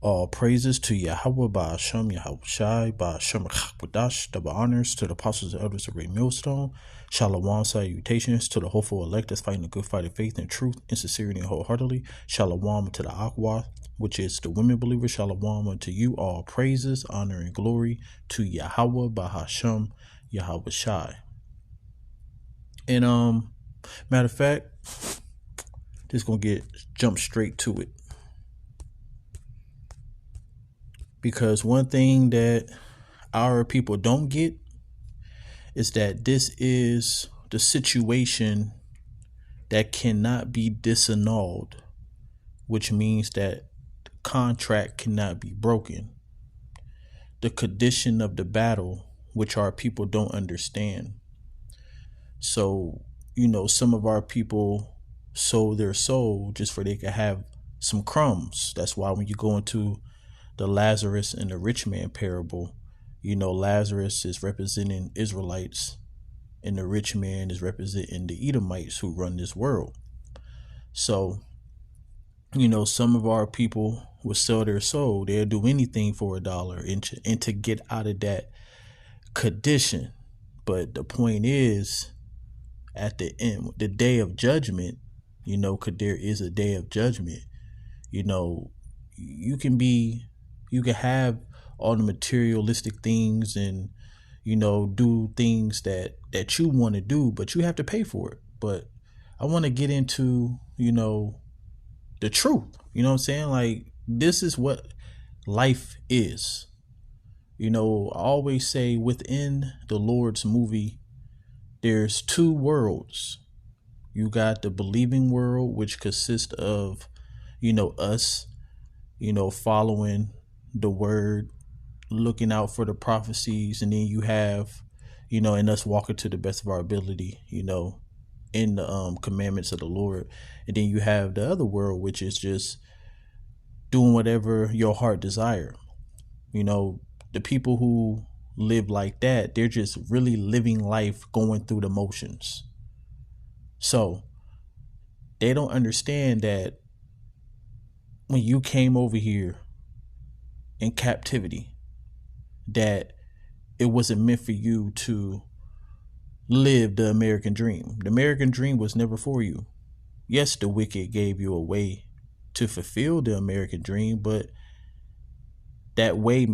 All praises to Yahweh Ba'ashem Yahweh Shai Ba'ashem Chakwadash. Double honors to the apostles and elders of Great Millstone. Shalom salutations to the hopeful elect that's fighting a good fight of faith and truth and sincerity and wholeheartedly. Shalom to the Akwa, which is the women believers. Shalom unto you. All praises, honor, and glory to Yahweh Ba'ashem Yahweh Shai. And matter of fact, just gonna jump straight to it. Because one thing that our people don't get is that this is the situation that cannot be disannulled, which means that the contract cannot be broken. The condition of the battle, which our people don't understand. So, some of our people sold their soul just for they could have some crumbs. That's why when you go into the Lazarus and the rich man parable, Lazarus is representing Israelites and the rich man is representing the Edomites who run this world. So, some of our people will sell their soul. They'll do anything for $1 and to get out of that condition. But the point is, at the end, the day of judgment, because there is a day of judgment, you can have all the materialistic things and, do things that you want to do, but you have to pay for it. But I want to get into, the truth. You know what I'm saying? Like, this is what life is. I always say within the Lord's movie, there's two worlds. You got the believing world, which consists of, us, following the word, looking out for the prophecies, and then you have, and us walking to the best of our ability, in the commandments of the Lord. And then you have the other world, which is just doing whatever your heart desire. The people who live like that, they're just really living life going through the motions. So they don't understand that when you came over here in captivity, that it wasn't meant for you to live the American dream. The American dream was never for you. Yes, the wicked gave you a way to fulfill the American dream, but that way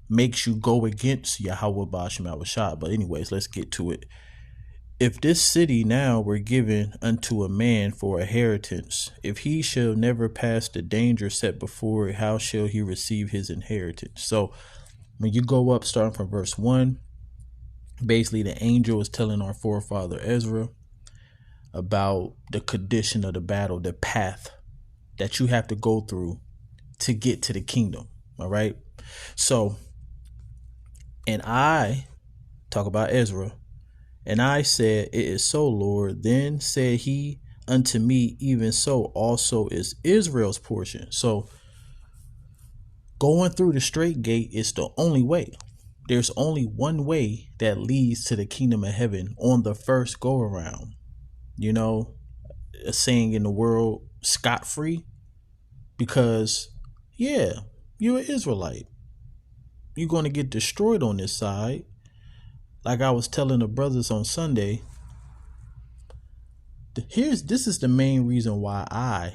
makes you go against Yahweh Ba'ashem Yahweh Shai. But anyways, let's get to it. If this city now were given unto a man for a inheritance, if he shall never pass the danger set before it, how shall he receive his inheritance? So when you go up, starting from verse 1, basically the angel is telling our forefather Ezra about the condition of the battle, the path that you have to go through to get to the kingdom. All right. So, and I talk about Ezra. And I said, it is so, Lord. Then said he unto me, even so also is Israel's portion. So going through the straight gate is the only way. There's only one way that leads to the kingdom of heaven on the first go around. A saying in the world, scot-free. Because, yeah, you're an Israelite. You're going to get destroyed on this side. Like I was telling the brothers on Sunday, this is the main reason why I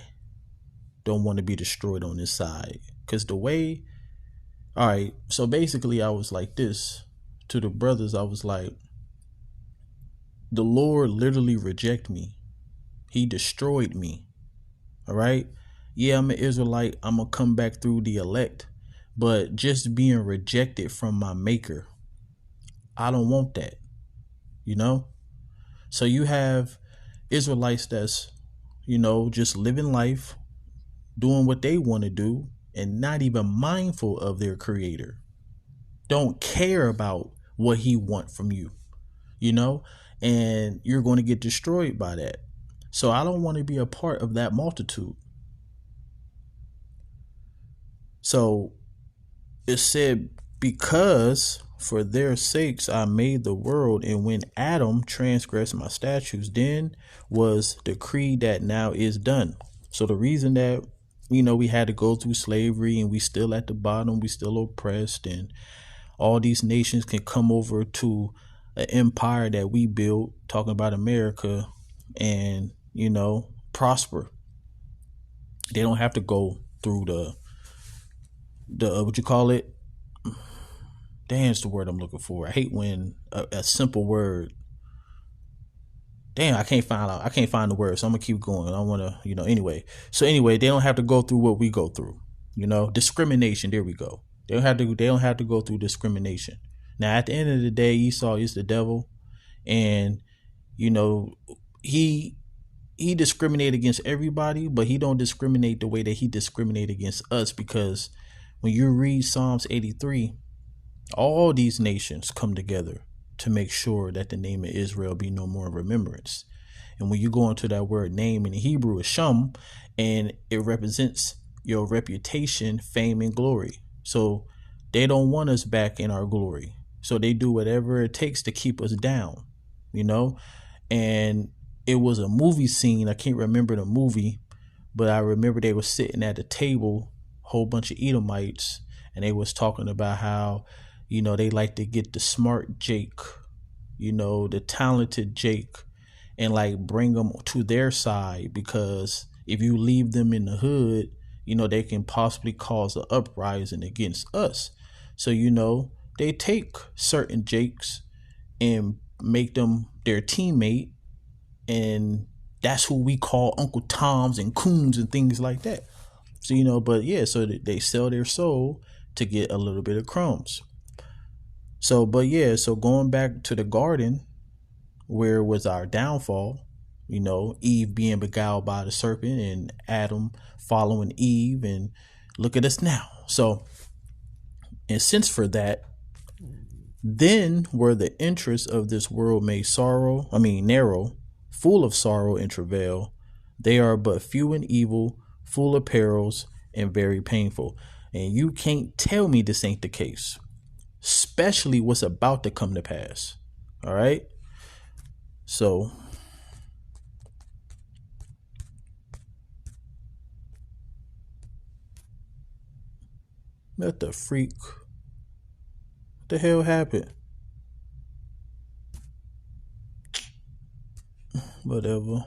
don't want to be destroyed on this side. Because all right, so basically I was like this to the brothers. I was like, the Lord literally rejected me. He destroyed me. All right. Yeah, I'm an Israelite. I'm going to come back through the elect. But just being rejected from my maker, I don't want that, So you have Israelites that's, just living life, doing what they want to do, and not even mindful of their creator. Don't care about what he wants from you, and you're going to get destroyed by that. So I don't want to be a part of that multitude. So it said, because for their sakes I made the world, and when Adam transgressed my statutes, then was decreed that now is done. So the reason that we had to go through slavery and we still at the bottom, we still oppressed, and all these nations can come over to an empire that we built, talking about America, and prosper. They don't have to go through the what you call it. Damn's the word I'm looking for. I hate when a simple word. Damn, I can't find the word, so I'm gonna keep going. I want to, anyway. So anyway, they don't have to go through what we go through. Discrimination. There we go. They don't have to. They don't have to go through discrimination. Now, at the end of the day, Esau is the devil, and he discriminated against everybody, but he don't discriminate the way that he discriminated against us. Because when you read Psalms 83, all these nations come together to make sure that the name of Israel be no more in remembrance. And when you go into that word name in the Hebrew is Shem, and it represents your reputation, fame, and glory. So they don't want us back in our glory. So they do whatever it takes to keep us down, and it was a movie scene. I can't remember the movie, but I remember they were sitting at a table, whole bunch of Edomites, and they was talking about how, they like to get the smart Jake, the talented Jake, and like bring them to their side, because if you leave them in the hood, they can possibly cause an uprising against us. So, they take certain Jakes and make them their teammate, and that's who we call Uncle Toms and Coons and things like that. So, but yeah, so they sell their soul to get a little bit of crumbs. So, but yeah, so going back to the garden, where was our downfall, Eve being beguiled by the serpent and Adam following Eve, and look at us now. So, and since for that, then were the interests of this world made narrow, full of sorrow and travail. They are but few and evil, full of perils, and very painful. And you can't tell me this ain't the case, especially what's about to come to pass. All right. So what the freak? What the hell happened? Whatever.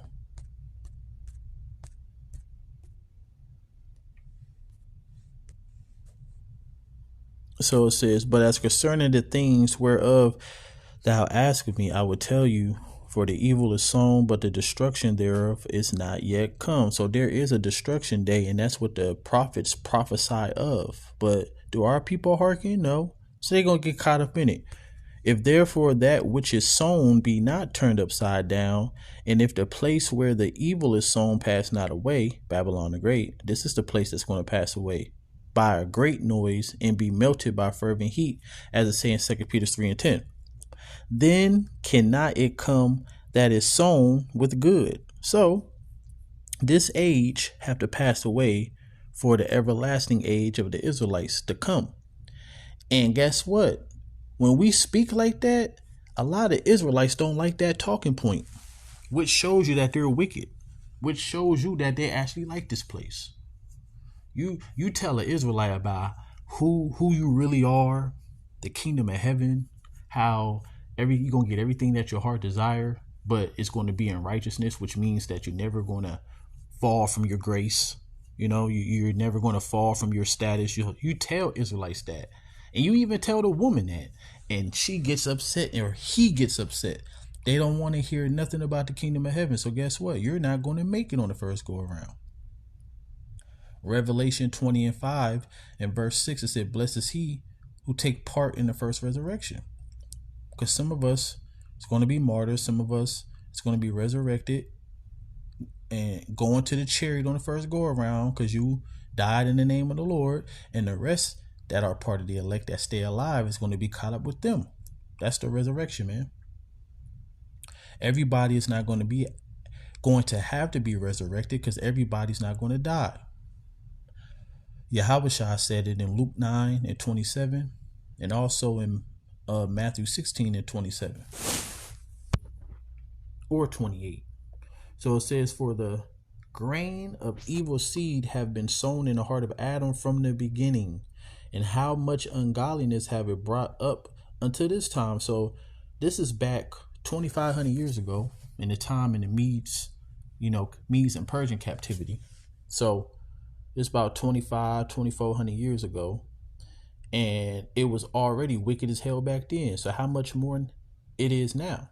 So it says, but as concerning the things whereof thou askest me, I will tell you, for the evil is sown, but the destruction thereof is not yet come. So there is a destruction day, and that's what the prophets prophesy of. But do our people hearken? No. So they're going to get caught up in it. If therefore that which is sown be not turned upside down, and if the place where the evil is sown pass not away, Babylon the Great, this is the place that's going to pass away by a great noise and be melted by fervent heat, as it says in 2 Peter 3:10. Then cannot it come that is sown with good. So this age have to pass away for the everlasting age of the Israelites to come. And guess what? When we speak like that, a lot of Israelites don't like that talking point, which shows you that they're wicked, which shows you that they actually like this place. You tell an Israelite about who you really are, the kingdom of heaven, how you're gonna get everything that your heart desire, but it's going to be in righteousness, which means that you're never going to fall from your grace. You're never going to fall from your status. You tell Israelites that, and you even tell the woman that, and she gets upset, or he gets upset. They don't want to hear nothing about the kingdom of heaven. So guess what? You're not going to make it on the first go around. Revelation 20:5 and verse 6, it said, blessed is he who take part in the first resurrection. Because some of us, it's going to be martyrs. Some of us, it's going to be resurrected and going to the chariot on the first go around because you died in the name of the Lord. And the rest that are part of the elect that stay alive is going to be caught up with them. That's the resurrection, man. Everybody is not going to have to be resurrected, because everybody's not going to die. Yahushua said it in Luke 9:27, and also in Matthew 16:27 or 28. So it says, for the grain of evil seed have been sown in the heart of Adam from the beginning, and how much ungodliness have it brought up unto this time. So this is back 2,500 years ago, in the time in the Medes and Persian captivity. So it's about 2,400 years ago, and it was already wicked as hell back then. So how much more it is now?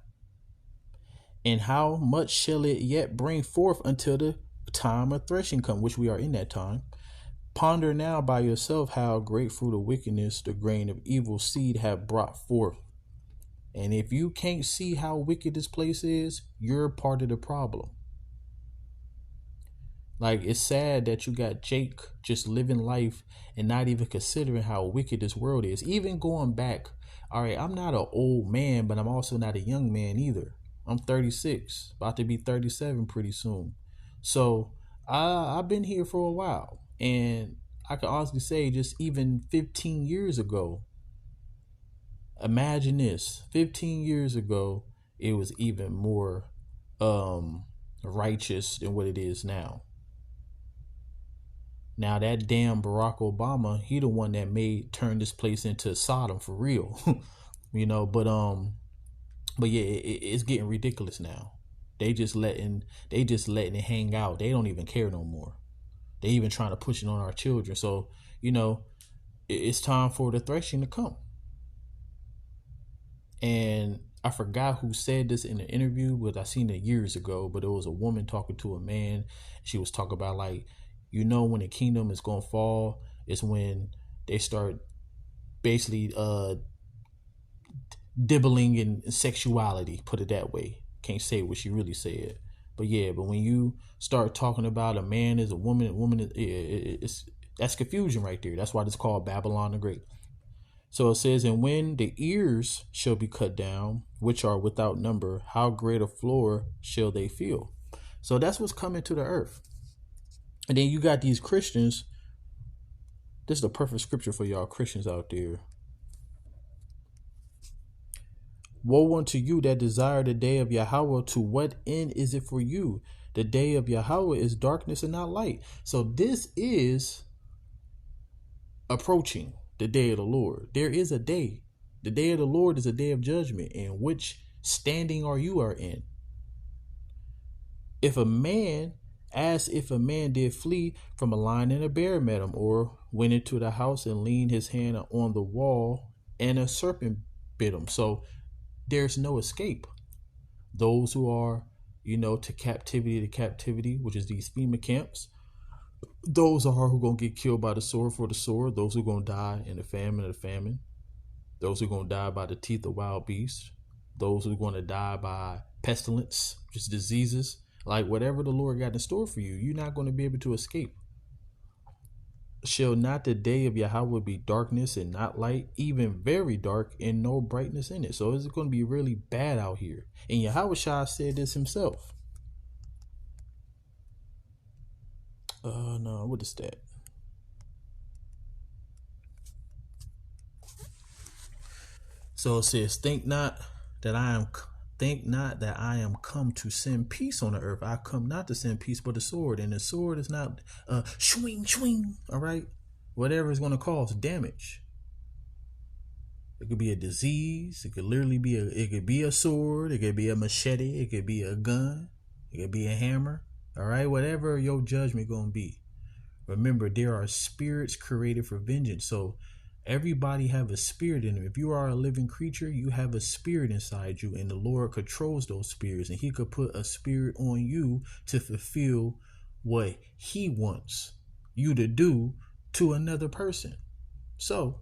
And how much shall it yet bring forth until the time of threshing come, which we are in that time? Ponder now by yourself how great fruit of wickedness the grain of evil seed have brought forth. And if you can't see how wicked this place is, you're part of the problem. Like, it's sad that you got Jake just living life and not even considering how wicked this world is. Even going back, all right, I'm not an old man, but I'm also not a young man either. I'm 36, about to be 37 pretty soon. So I've been here for a while. And I can honestly say, just even 15 years ago, imagine this, 15 years ago, it was even more righteous than what it is now. Now that damn Barack Obama, he the one that turned this place into Sodom for real. But yeah, it's getting ridiculous now. They just letting it hang out. They don't even care no more. They even trying to push it on our children. So, it's time for the threshing to come. And I forgot who said this in the interview, but I seen it years ago. But it was a woman talking to a man. She was talking about, like, when the kingdom is gonna fall, it's when they start basically dibbling in sexuality, put it that way. Can't say what she really said, but when you start talking about a man is a woman is, that's confusion right there. That's why it's called Babylon the Great. So it says, and when the ears shall be cut down, which are without number, how great a floor shall they feel? So that's what's coming to the earth. And then you got these Christians. This is the perfect scripture for y'all Christians out there. Woe unto you that desire the day of Yahweh. To what end is it for you? The day of Yahweh is darkness and not light. So this is approaching the day of the Lord. There is a day. The day of the Lord is a day of judgment. And which standing you are in? If a man did flee from a lion and a bear met him, or went into the house and leaned his hand on the wall and a serpent bit him. So there's no escape. Those who are, to captivity, which is these FEMA camps, those are who going to get killed by the sword for the sword. Those who are going to die in the famine. Those who are going to die by the teeth of wild beasts. Those who are going to die by pestilence, just diseases. Like, whatever the Lord got in store for you, you're not going to be able to escape. Shall not the day of Yahweh be darkness and not light, even very dark and no brightness in it? So it's going to be really bad out here. And Yahweh Shai said this himself. No, what is that? So it says, think not that I am come to send peace on the earth. I come not to send peace, but the sword. And the sword is not swing. All right. Whatever is going to cause damage. It could be a disease. It could literally be it could be a sword. It could be a machete. It could be a gun. It could be a hammer. All right. Whatever your judgment going to be. Remember, there are spirits created for vengeance. So everybody have a spirit in them. If you are a living creature, you have a spirit inside you, and the Lord controls those spirits, and he could put a spirit on you to fulfill what he wants you to do to another person. So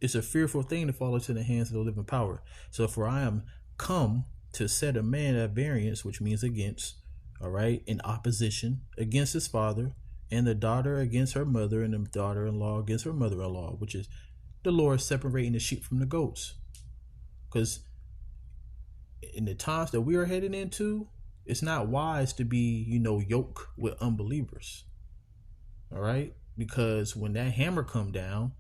it's a fearful thing to fall into the hands of the living power. So for I am come to set a man at variance, which means against, all right, in opposition against his father, and the daughter against her mother, and the daughter-in-law against her mother-in-law, which is the Lord separating the sheep from the goats. Because in the times that we are heading into, it's not wise to be, yoked with unbelievers. All right? Because when that hammer come down,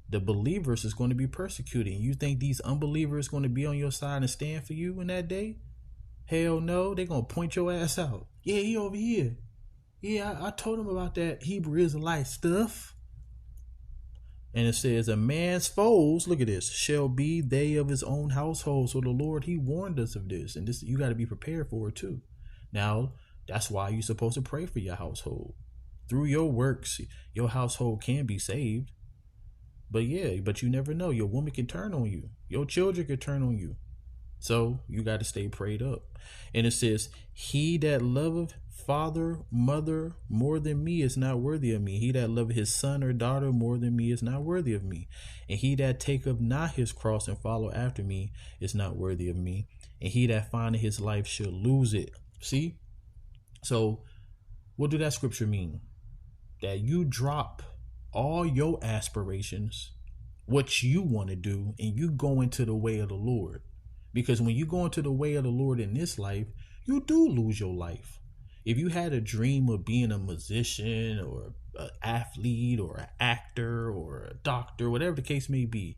the believers is going to be persecuted. You think these unbelievers going to be on your side and stand for you in that day? Hell no, they gonna point your ass out. Yeah, he over here. Yeah, I told him about that Hebrew Israelite stuff. And it says, a man's foes, look at this, shall be they of his own household. So the Lord, he warned us of this. And this, you got to be prepared for it too. Now, that's why you're supposed to pray for your household. Through your works, your household can be saved. But yeah, but you never know. Your woman can turn on you. Your children can turn on you. So you got to stay prayed up. And it says, he that loveth father, mother more than me is not worthy of me. He that loveth his son or daughter more than me is not worthy of me. And he that taketh not his cross and follow after me is not worthy of me. And he that findeth his life shall lose it. See? So what do that scripture mean? That you drop all your aspirations, what you want to do, and you go into the way of the Lord. Because when you go into the way of the Lord in this life, you do lose your life. If you had a dream of being a musician or an athlete or an actor or a doctor, whatever the case may be,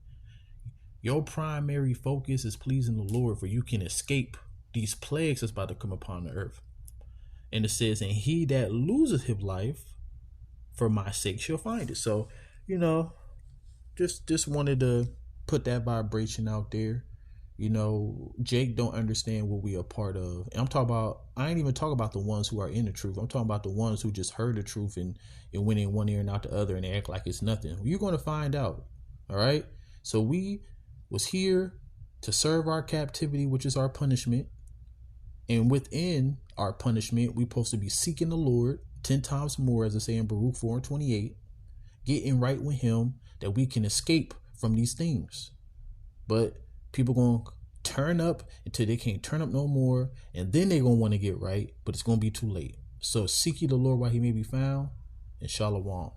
your primary focus is pleasing the Lord, for you can escape these plagues that's about to come upon the earth. And it says, and he that loseth his life for my sake shall find it. So, just wanted to put that vibration out there. Jake don't understand what we are part of. And I ain't even talking about the ones who are in the truth. I'm talking about the ones who just heard the truth and it went in one ear and out the other and they act like it's nothing. You're going to find out. All right. So we was here to serve our captivity, which is our punishment. And within our punishment, we're supposed to be seeking the Lord 10 times more, as I say in Baruch 4:28, getting right with him that we can escape from these things. But people going to turn up until they can't turn up no more. And then they're going to want to get right, but it's going to be too late. So seek ye the Lord while he may be found, and shalom.